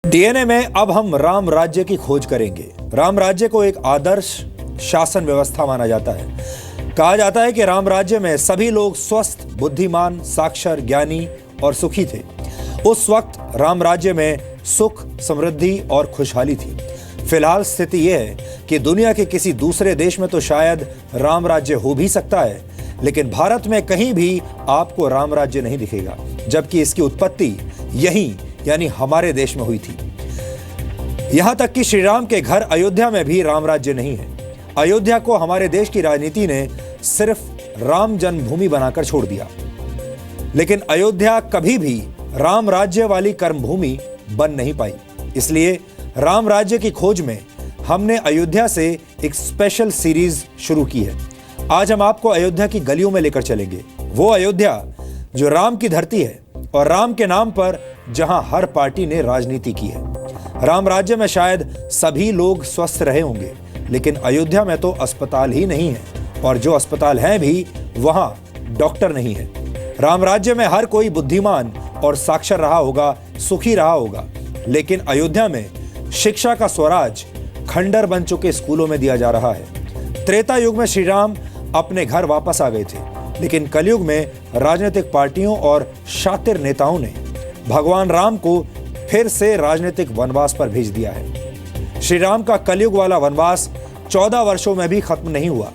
DNA में अब हम राम राज्य की खोज करेंगे। राम राज्य को एक आदर्श शासन व्यवस्था माना जाता है। कहा जाता है कि राम राज्य में सभी लोग स्वस्थ, बुद्धिमान, साक्षर, ज्ञानी और सुखी थे। उस वक्त राम राज्य में सुख, समृद्धि और खुशहाली थी। फिलहाल स्थिति यह है कि दुनिया के किसी दूसरे देश में तो शायद राम राज्य हो भी सकता है, लेकिन भारत में कहीं भी आपको राम राज्य नहीं दिखेगा, जबकि इसकी उत्पत्ति यहीं यानी हमारे देश में हुई थी। यहां तक कि श्री राम के घर अयोध्या में भी राम राज्य नहीं है। अयोध्या को हमारे देश की राजनीति ने सिर्फ राम जन्मभूमि बनाकर छोड़ दिया, लेकिन अयोध्या कभी भी राम राज्य वाली कर्मभूमि बन नहीं पाई। इसलिए राम राज्य की खोज में हमने अयोध्या से एक स्पेशल सीरीज शुरू की है। आज हम आपको अयोध्या की गलियों में लेकर चलेंगे, वो अयोध्या जो राम की धरती है और राम के नाम पर जहां हर पार्टी ने राजनीति की है। राम राज्य में शायद सभी लोग स्वस्थ रहे होंगे, लेकिन अयोध्या में तो अस्पताल ही नहीं है, और जो अस्पताल हैं भी वहां डॉक्टर नहीं है। राम राज्य में हर कोई बुद्धिमान और साक्षर रहा होगा, सुखी रहा होगा, लेकिन अयोध्या में शिक्षा का स्वराज खंडर बन चुके स्कूलों में दिया जा रहा है। त्रेता युग में श्री राम अपने घर वापस आ गए थे, लेकिन कलयुग में राजनीतिक पार्टियों और शातिर नेताओं ने भगवान राम को फिर से राजनीतिक वनवास पर भेज दिया है। श्री राम का कलयुग वाला वनवास 14 वर्षों में भी खत्म नहीं हुआ।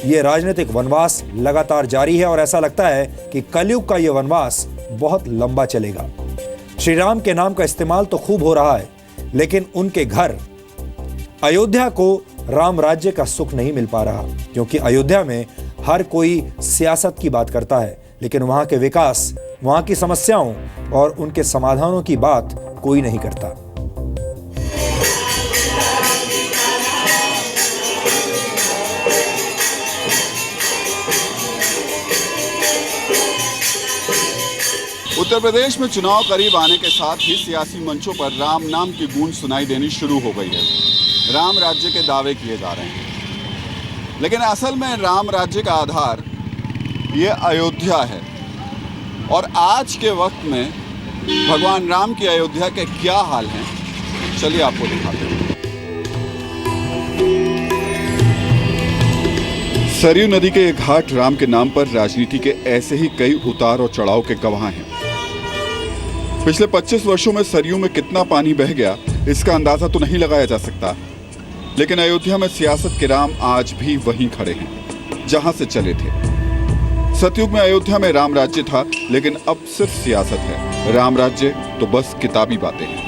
यह राजनीतिक वनवास लगातार जारी है और ऐसा लगता है कि कलयुग का यह वनवास बहुत लंबा चलेगा। श्री राम के नाम का इस्तेमाल तो खूब हो रहा है, लेकिन उनके घर अयोध्या को राम राज्य का सुख नहीं मिल पा रहा, क्योंकि अयोध्या में हर कोई सियासत की बात करता है, लेकिन वहां के विकास, वहां की समस्याओं और उनके समाधानों की बात कोई नहीं करता। उत्तर प्रदेश में चुनाव करीब आने के साथ ही सियासी मंचों पर राम नाम की गूंज सुनाई देनी शुरू हो गई है। राम राज्य के दावे किए जा रहे हैं, लेकिन असल में राम राज्य का आधार ये अयोध्या है। और आज के वक्त में भगवान राम की अयोध्या के क्या हाल हैं, चलिए आपको दिखाते हैं। सरयू नदी के ये घाट राम के नाम पर राजनीति के ऐसे ही कई उतार और चढ़ाव के गवाह हैं। पिछले 25 वर्षों में सरयू में कितना पानी बह गया, इसका अंदाजा तो नहीं लगाया जा सकता, लेकिन अयोध्या में सियासत के राम आज भी वहीं खड़े हैं जहां से चले थे। सतयुग में अयोध्या में राम राज्य था, लेकिन अब सिर्फ सियासत है। राम राज्य तो बस किताबी बातें हैं।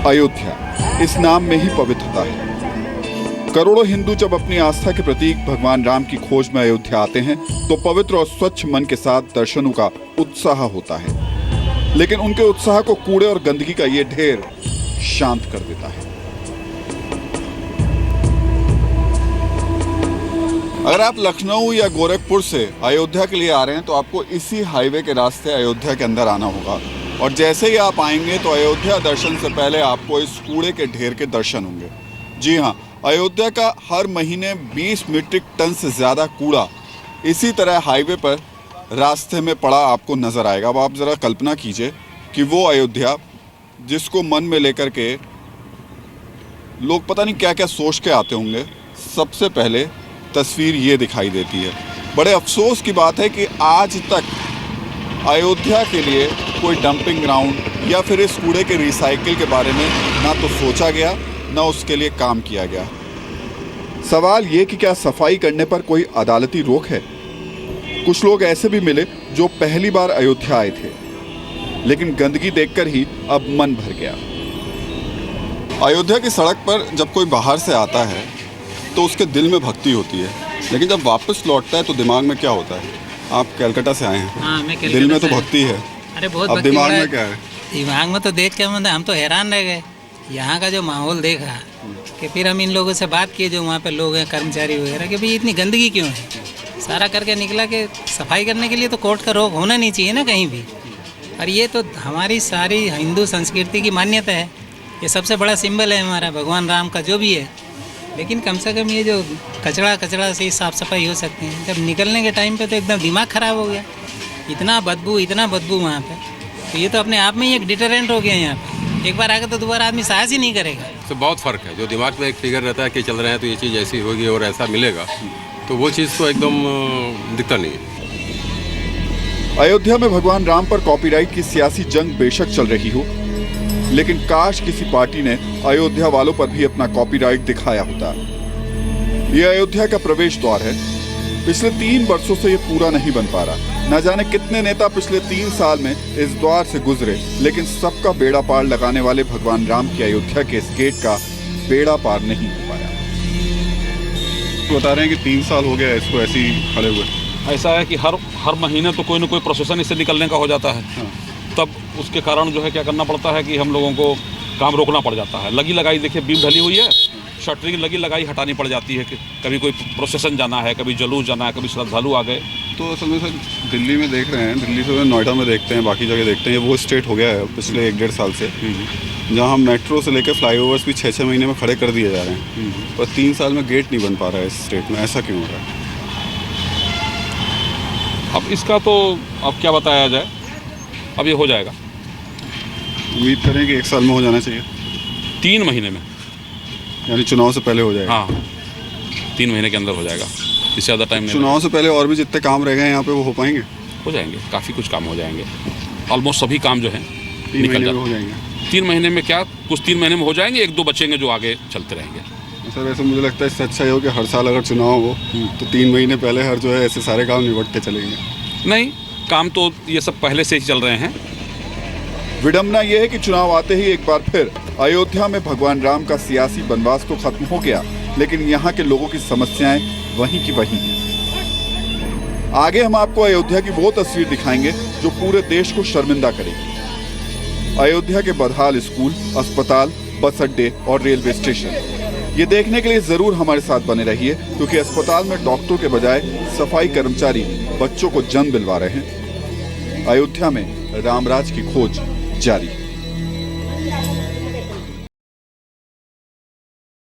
अयोध्या इस नाम में ही पवित्रता है। करोड़ों हिंदू जब अपनी आस्था के प्रतीक भगवान राम की खोज में अयोध्या आते हैं, तो पवित्र और स्वच्छ मन के साथ दर्शनों का उत्साह होता है, लेकिन उनके उत्साह को कूड़े और गंदगी का ये ढेर शांत कर देता है। अगर आप लखनऊ या गोरखपुर से अयोध्या के लिए आ रहे हैं, तो आपको इसी हाईवे के रास्ते अयोध्या के अंदर आना होगा, और जैसे ही आप आएंगे तो अयोध्या दर्शन से पहले आपको इस कूड़े के ढेर के दर्शन होंगे। जी हाँ, अयोध्या का हर महीने 20 मीट्रिक टन से ज़्यादा कूड़ा इसी तरह हाईवे पर रास्ते में पड़ा आपको नज़र आएगा। अब आप ज़रा कल्पना कीजिए कि वो अयोध्या जिसको मन में लेकर के लोग पता नहीं क्या क्या सोच के आते होंगे, सबसे पहले तस्वीर ये दिखाई देती है। बड़े अफसोस की बात है कि आज तक अयोध्या के लिए कोई डंपिंग ग्राउंड या फिर इस कूड़े के रिसाइकिल के बारे में ना तो सोचा गया, ना उसके लिए काम किया गया। सवाल ये कि क्या सफाई करने पर कोई अदालती रोक है? कुछ लोग ऐसे भी मिले जो पहली बार अयोध्या आए थे, लेकिन गंदगी देखकर ही अब मन भर गया। अयोध्या की सड़क पर जब कोई बाहर से आता है तो उसके दिल में भक्ति होती है, लेकिन जब वापस लौटता है तो दिमाग में क्या होता है? आप कलकत्ता से आए हैं। हाँ, मैं दिल में तो भक्ति है। अरे बहुत अब दिमाग में क्या है? दिमाग में तो देख के हम तो हैरान रह गए। यहाँ का जो माहौल देखा कि फिर हम इन लोगों से बात किए जो वहाँ पे लोग हैं, कर्मचारी वगैरह, कि भाई इतनी गंदगी क्यों है। सारा करके निकला कि सफाई करने के लिए तो कोर्ट का रोक होना नहीं चाहिए ना कहीं भी। और ये तो हमारी सारी हिंदू संस्कृति की मान्यता है, ये सबसे बड़ा सिंबल है हमारा भगवान राम का जो भी है। लेकिन कम से कम ये जो कचरा से साफ़ सफाई हो सकती है। जब निकलने के टाइम पे तो एकदम दिमाग ख़राब हो गया। इतना बदबू वहाँ पे। तो ये तो अपने आप में ही एक डिटरेंट हो गया है यहाँ पे। एक बार आगे तो दोबारा आदमी साहस ही नहीं करेगा। तो बहुत फ़र्क है। जो दिमाग में एक फिगर रहता है कि चल रहे हैं तो ये चीज़ ऐसी होगी और ऐसा मिलेगा, तो वो चीज़ तो एकदम दिखता नहीं है। अयोध्या में भगवान राम पर कॉपीराइट की सियासी जंग बेशक चल रही हो, लेकिन काश किसी पार्टी ने अयोध्या वालों पर भी अपना कॉपीराइट दिखाया होता। ये अयोध्या का प्रवेश द्वार है। पिछले 3 वर्षों से ये पूरा नहीं बन पा रहा। न जाने कितने नेता पिछले 3 साल में इस द्वार से गुजरे, लेकिन सबका बेड़ा पार लगाने वाले भगवान राम की अयोध्या के इस गेट का बेड़ा पार नहीं हो पाया। बता रहे हैं कि 3 साल हो गया इसको ऐसे ही खड़े हुए। ऐसा है कि हर महीने तो कोई ना कोई प्रोसेसन इससे निकलने का हो जाता है। हाँ। तब उसके कारण जो है क्या करना पड़ता है कि हम लोगों को काम रोकना पड़ जाता है। लगी लगाई देखिए बीम ढली हुई है, शटरिंग लगी लगाई हटानी पड़ जाती है कि कभी कोई प्रोसेसन जाना है, कभी जलूस जाना है, कभी श्रद्धालु आ गए। तो असल में सर दिल्ली में देख रहे हैं, दिल्ली से नोएडा में देखते हैं, बाकी जगह देखते हैं, वो स्टेट हो गया है पिछले 1-1.5 साल से, जहाँ मेट्रो से लेकर फ्लाईओवर्स भी 6-6 महीने में खड़े कर दिए जा रहे हैं। पर 3 साल में गेट नहीं बन पा रहा है इस स्टेट में। ऐसा क्यों हो रहा है? अब इसका तो अब क्या बताया जाए, अब ये हो जाएगा। उम्मीद करें कि 1 साल में हो जाना चाहिए, 3 महीने में, यानी चुनाव से पहले हो जाएगा। हाँ 3 महीने के अंदर हो जाएगा, इससे ज़्यादा टाइम नहीं चुनाव से पहले और भी जितने काम रह गए हैं यहाँ पे वो हो पाएंगे? हो जाएंगे, काफ़ी कुछ काम हो जाएंगे। ऑलमोस्ट सभी काम जो हैं 3 निकल महीने में जाते हो जाएंगे। 3 महीने में क्या, कुछ 3 महीने में हो जाएंगे, 1-2 बचेंगे जो आगे चलते रहेंगे। सर वैसे मुझे लगता है इससे अच्छा ये हो कि हर साल अगर चुनाव हो तो 3 महीने पहले हर जो है ऐसे सारे काम निपटते चलेंगे। नहीं, काम तो ये सब पहले से ही चल रहे हैं। विडंबना यह है कि चुनाव आते ही एक बार फिर अयोध्या में भगवान राम का सियासी बनवास तो खत्म हो गया, लेकिन यहाँ के लोगों की समस्याएं वहीं की वहीं हैं। आगे हम आपको अयोध्या की वो तस्वीर दिखाएंगे जो पूरे देश को शर्मिंदा करेगी। अयोध्या के बदहाल स्कूल, अस्पताल, बस अड्डे और रेलवे स्टेशन। ये देखने के लिए जरूर हमारे साथ बने रहिए, क्योंकि अस्पताल में डॉक्टरों के बजाय सफाई कर्मचारी बच्चों को जन्म दिलवा रहे हैं। अयोध्या में रामराज की खोज जारी।